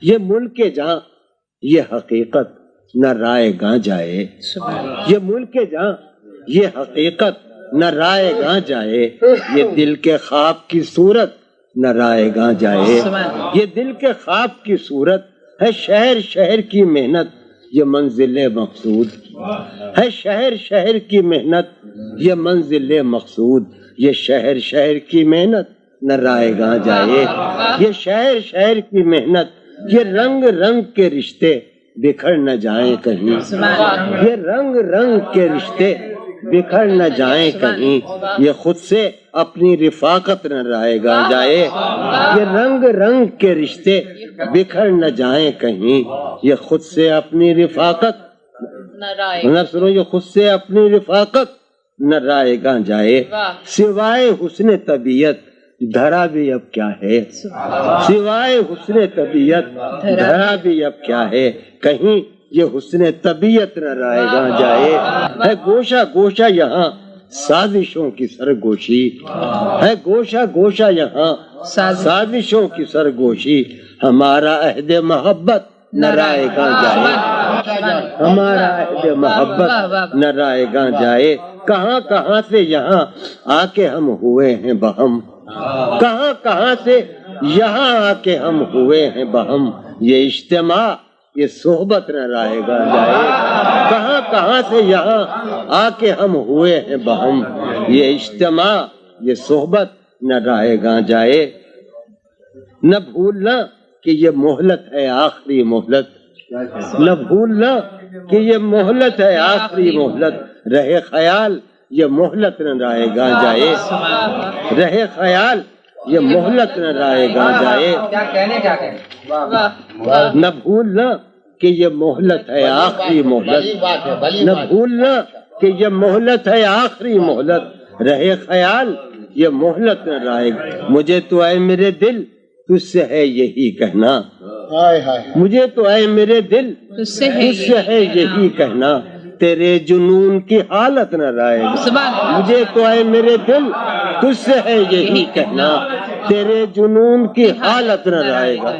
یہ ملک جہاں یہ حقیقت نہ رائے گاں جائے، یہ ملک جہاں یہ حقیقت نہ رائے گاں جائے، یہ دل کے خواب کی صورت نہ رائے گاں جائے، یہ دل کے خواب کی صورت ہے شہر شہر کی محنت یہ منزل مقصود، ہے شہر شہر کی محنت یہ منزل مقصود، یہ شہر شہر کی محنت نہ رائے گاں جائے، یہ شہر شہر کی محنت یہ رنگ رنگ کے رشتے بکھر نہ جائیں کہیں، یہ رنگ رنگ کے رشتے بکھر نہ جائیں کہیں، یہ خود سے اپنی رفاقت نہ رائے گاں جائے، یہ رنگ رنگ کے رشتے بکھر نہ جائیں کہیں، یہ خود سے اپنی رفاقت یہ خود سے اپنی رفاقت نہ رائے گاں جائے، سوائے حسن طبیعت دھرا بھی اب کیا ہے، سوائے حسن طبیعت دھرا بھی اب کیا ہے، کہیں یہ حسن طبیعت نہ رائے گاں جائے، ہے گوشہ گوشہ یہاں سازشوں کی سرگوشی، ہے گوشہ گوشہ یہاں سازشوں کی سرگوشی، ہمارا عہد محبت نہ رائے گاں جائے، ہمارا عہد محبت نہ رائے گاں جائے، کہاں کہاں سے یہاں آ کے ہم ہوئے ہیں بہم، کہاں کہاں سے یہاں آ کے ہم ہوئے ہیں بہم، یہ اجتماع یہ صحبت نہ رائے گاں جائے، کہاں کہاں سے یہاں آ کے ہم ہوئے ہیں بہم، یہ اجتماع یہ صحبت نہ رائے گاں جائے، نہ بھولنا کہ یہ مہلت ہے آخری مہلت، نہ بھولنا کہ یہ مہلت ہے آخری مہلت، رہے خیال یہ مہلت نہ رائے گاں جائے، رہے خیال یہ مہلت نہ رائے گاں جائے، نہ بھولنا کہ یہ مہلت ہے آخری مہلت، نہ بھولنا کہ یہ مہلت ہے آخری مہلت، رہے خیال یہ مہلت نہ رائے گاں، مجھے تو اے میرے دل تجھ سے ہے یہی کہنا، مجھے تو اے میرے دل تجھ سے ہے یہی کہنا، تیرے جنون کی حالت نہ رائے گاں، مجھے تو اے میرے دل تجھ سے ہے یہی کہنا، تیرے جنون کی حالت نہ رائے گا۔